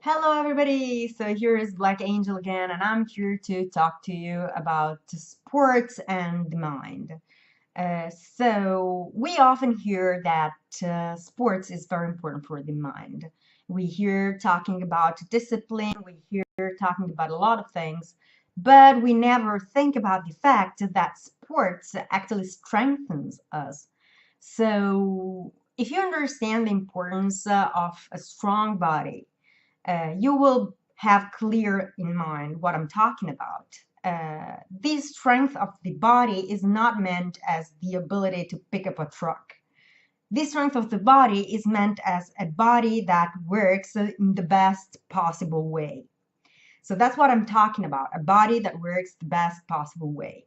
Hello, everybody. So here is Black Angel again, and I'm here to talk to you about sports and the mind. So we often hear that sports is very important for the mind. We hear talking about discipline, we hear talking about a lot of things, but we never think about the fact that sports actually strengthens us. So if you understand the importance of a strong body, you will have clear in mind what I'm talking about. The strength of the body is not meant as the ability to pick up a truck. The strength of the body is meant as a body that works in the best possible way. So that's what I'm talking about, a body that works the best possible way.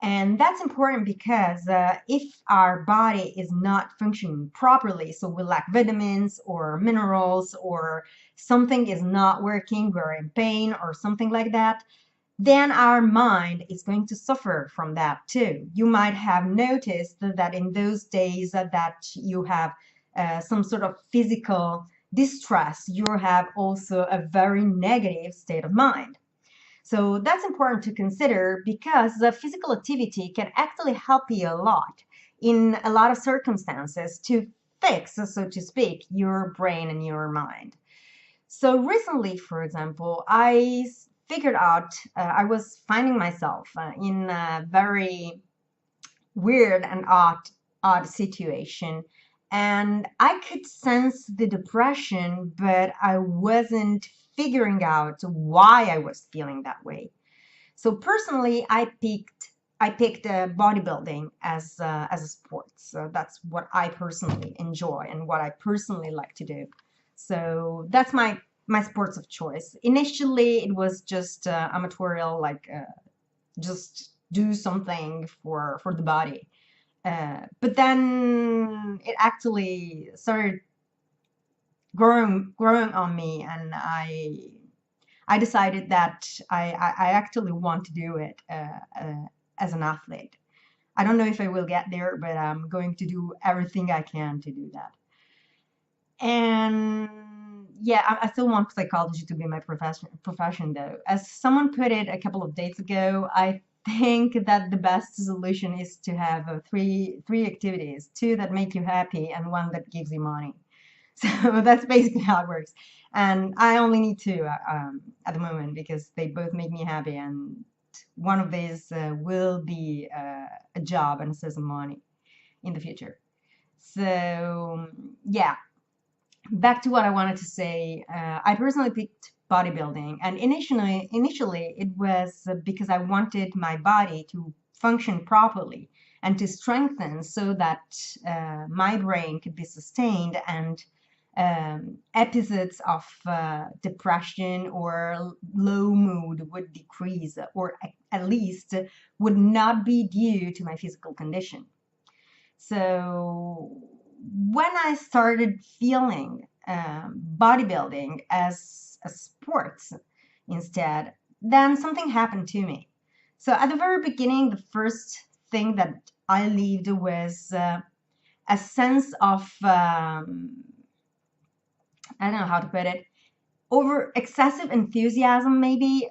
And that's important because if our body is not functioning properly, so we lack vitamins or minerals or something is not working, we're in pain or something like that, then our mind is going to suffer from that too. You might have noticed that in those days that you have some sort of physical distress, you have also a very negative state of mind. So that's important to consider because the physical activity can actually help you a lot in a lot of circumstances to fix, so to speak, your brain and your mind. So recently, for example, figured out I was finding myself in a very weird and odd situation. And I could sense the depression, but I wasn't figuring out why I was feeling that way. So personally, I picked bodybuilding as a sport. So that's what I personally enjoy and what I personally like to do. So that's my sports of choice. Initially, it was just amatorial, like just do something for the body. But then it actually started growing on me, and I decided that I actually want to do it as an athlete. I don't know if I will get there, but I'm going to do everything I can to do that. And yeah, I still want psychology to be my profession though. As someone put it a couple of days ago, I think that the best solution is to have three activities, two that make you happy and one that gives you money. So that's basically how it works. And I only need two at the moment because they both make me happy. And one of these will be a job and source of money in the future. So yeah, back to what I wanted to say. I personally picked bodybuilding, and initially it was because I wanted my body to function properly and to strengthen so that my brain could be sustained and episodes of depression or low mood would decrease, or at least would not be due to my physical condition. So when I started feeling bodybuilding as a sport instead, then something happened to me. So at the very beginning, the first thing that I lived was a sense of I don't know how to put it, over excessive enthusiasm maybe.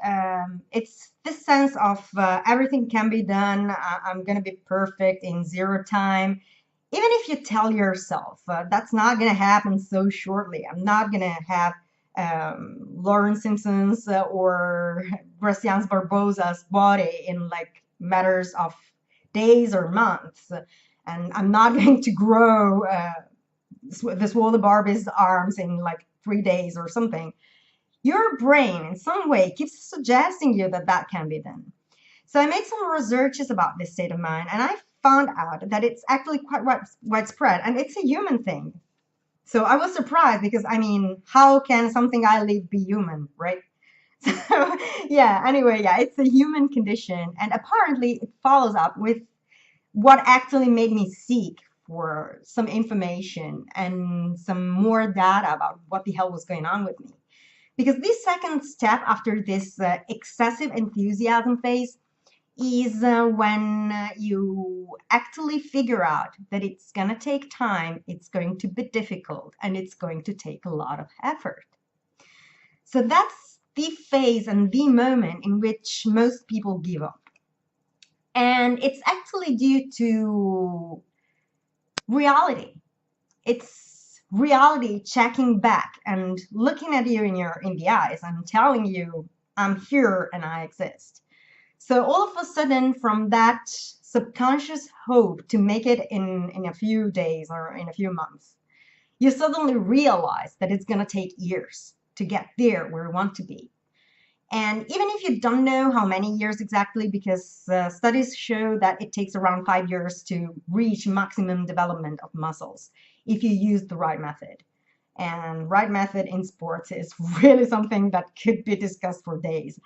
It's this sense of everything can be done. I'm gonna be perfect in zero time, even if you tell yourself that's not gonna happen so shortly. I'm not gonna have Lauren Simpson's or Gracian's Barbosa's body in like matters of days or months, and I'm not going to grow the swollen Barbie's arms in like 3 days or something. Your brain, in some way, keeps suggesting you that that can be done. So I made some researches about this state of mind, and I found out that it's actually quite widespread, and it's a human thing. So I was surprised because, I mean, how can something I live be human, right? So yeah, anyway, yeah, it's a human condition, and apparently it follows up with what actually made me seek for some information and some more data about what the hell was going on with me. Because this second step after this excessive enthusiasm phase is when you actually figure out that it's going to take time, it's going to be difficult, and it's going to take a lot of effort. So that's the phase and the moment in which most people give up. And it's actually due to reality. It's reality checking back and looking at you in the eyes and telling you, I'm here and I exist. So all of a sudden, from that subconscious hope to make it in a few days or in a few months, you suddenly realize that it's going to take years to get there where you want to be. And even if you don't know how many years exactly, because studies show that it takes around 5 years to reach maximum development of muscles if you use the right method. And right method in sports is really something that could be discussed for days.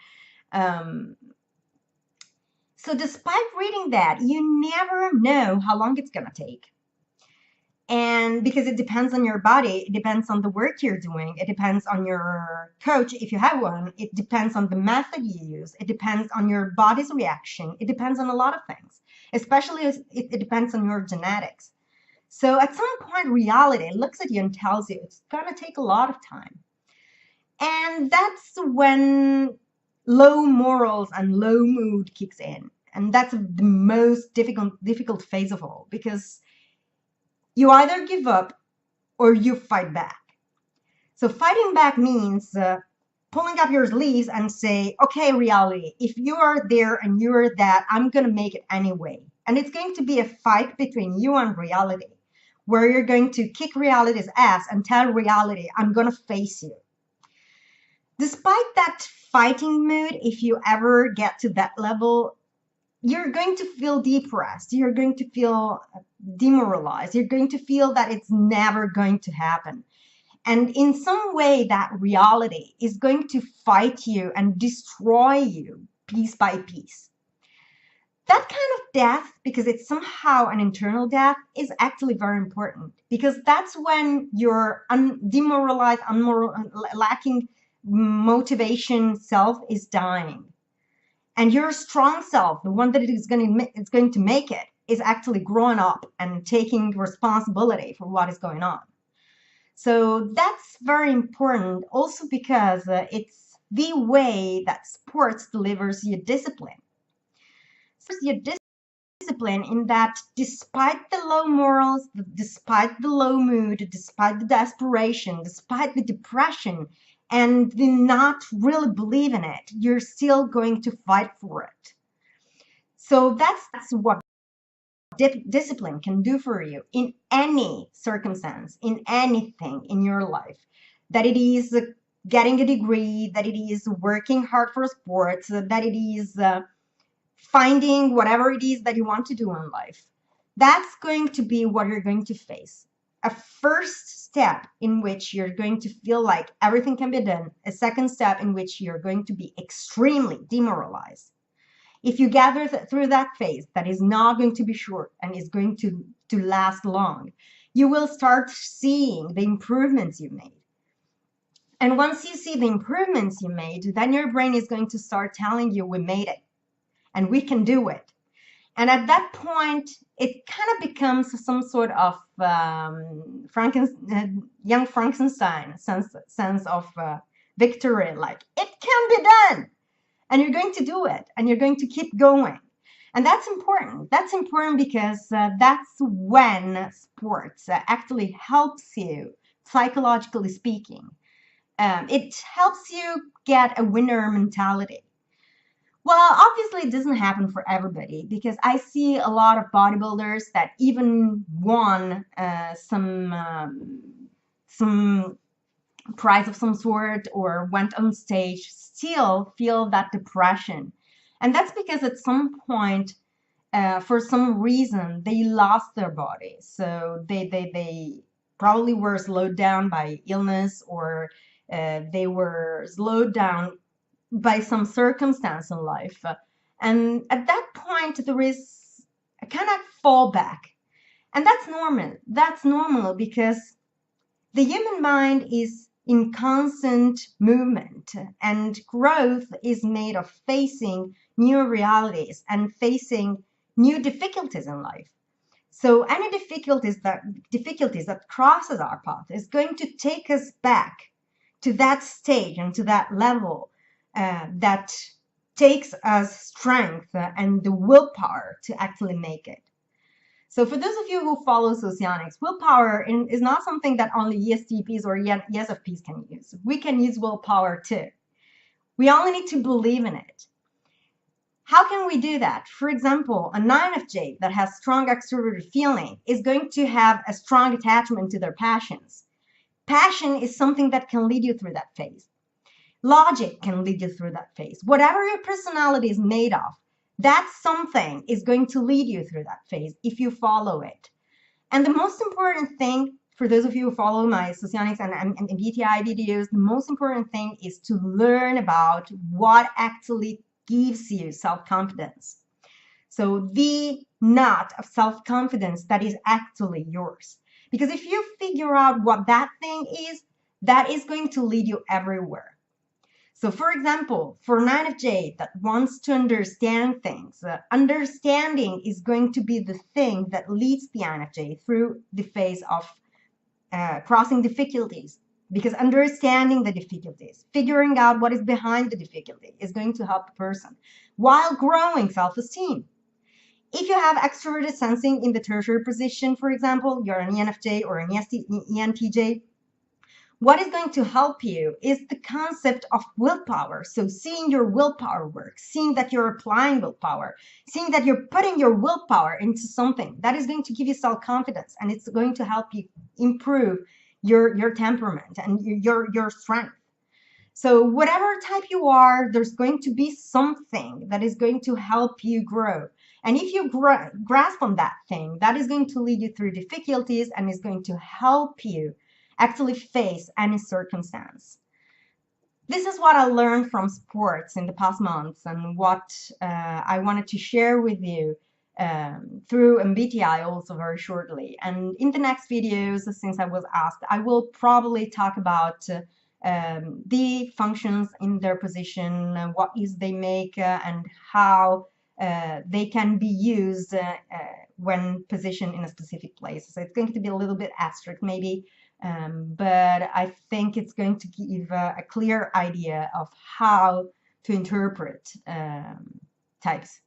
Um, so despite reading that, you never know how long it's going to take. And because it depends on your body, it depends on the work you're doing, it depends on your coach if you have one, it depends on the method you use, it depends on your body's reaction, it depends on a lot of things, especially it depends on your genetics. So at some point, reality looks at you and tells you it's going to take a lot of time. And that's when low morals and low mood kicks in. And that's the most difficult phase of all, because you either give up or you fight back. So fighting back means pulling up your sleeves and say, okay, reality, if you are there and you're that, I'm going to make it anyway. And it's going to be a fight between you and reality, where you're going to kick reality's ass and tell reality, I'm going to face you. Despite that fighting mood, if you ever get to that level, you're going to feel depressed. You're going to feel demoralized. You're going to feel that it's never going to happen. And in some way, that reality is going to fight you and destroy you piece by piece. That kind of death, because it's somehow an internal death, is actually very important, because that's when your demoralized, lacking motivation self is dying. And your strong self, the one that is going to make it, is actually growing up and taking responsibility for what is going on. So that's very important also because it's the way that sports delivers you discipline. So your discipline in that despite the low morals, despite the low mood, despite the desperation, despite the depression, and the not really believe in it, you're still going to fight for it. So that's what discipline can do for you in any circumstance, in anything in your life. That it is getting a degree, that it is working hard for sports, that it is finding whatever it is that you want to do in life. That's going to be what you're going to face. A first step in which you're going to feel like everything can be done. A second step in which you're going to be extremely demoralized. If you gather through that phase that is not going to be short and is going to last long, you will start seeing the improvements you made. And once you see the improvements you made, then your brain is going to start telling you, we made it and we can do it. And at that point, it kind of becomes some sort of young Frankenstein sense of victory, like it can be done. And you're going to do it, and you're going to keep going. And that's important. That's important because that's when sports actually helps you, psychologically speaking. It helps you get a winner mentality. Well, obviously, it doesn't happen for everybody, because I see a lot of bodybuilders that even won some prize of some sort or went on stage still feel that depression. And that's because at some point, for some reason, they lost their body. So they probably were slowed down by illness, or they were slowed down by some circumstance in life. And at that point, there is a kind of fallback. And that's normal. That's normal because the human mind is in constant movement, and growth is made of facing new realities and facing new difficulties in life. So any difficulties that crosses our path is going to take us back to that stage and to that level that takes us strength and the willpower to actually make it. So for those of you who follow Socionics, willpower is not something that only ESTPs or ESFPs can use. We can use willpower too. We only need to believe in it. How can we do that? For example, a 9 of jade that has strong extroverted feeling is going to have a strong attachment to their passions. Passion is something that can lead you through that phase. Logic can lead you through that phase. Whatever your personality is made of, that something is going to lead you through that phase if you follow it. And the most important thing, for those of you who follow my Socionics and MBTI videos, the most important thing is to learn about what actually gives you self-confidence. So the knot of self-confidence that is actually yours. Because if you figure out what that thing is, that is going to lead you everywhere. So for example, for 9 of jade that wants to understand things, understanding is going to be the thing that leads the 9 of jade through the phase of crossing difficulties. Because understanding the difficulties, figuring out what is behind the difficulty is going to help the person while growing self-esteem. If you have extroverted sensing in the tertiary position, for example, you're an ENFJ or an ENTJ, what is going to help you is the concept of willpower. So seeing your willpower work, seeing that you're applying willpower, seeing that you're putting your willpower into something, that is going to give you self-confidence, and it's going to help you improve your temperament and your strength. So whatever type you are, there's going to be something that is going to help you grow. And if you grasp on that thing, that is going to lead you through difficulties and is going to help you actually face any circumstance. This is what I learned from sports in the past months and what I wanted to share with you through MBTI also very shortly. And in the next videos, since I was asked, I will probably talk about the functions in their position, what is they make, and how they can be used when positioned in a specific place. So it's going to be a little bit abstract maybe, but I think it's going to give a clear idea of how to interpret types.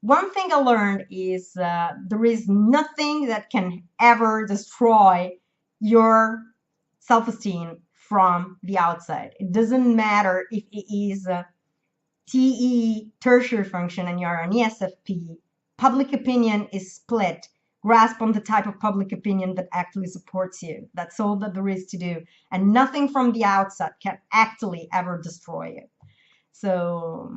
One thing I learned is there is nothing that can ever destroy your self-esteem from the outside. It doesn't matter if it is a TE tertiary function and you're an ESFP. Public opinion is split. Grasp on the type of public opinion that actually supports you. That's all that there is to do. And nothing from the outside can actually ever destroy you. So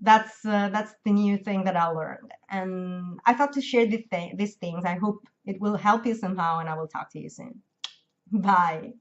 that's the new thing that I learned. And I thought to share these things. I hope it will help you somehow, and I will talk to you soon. Bye.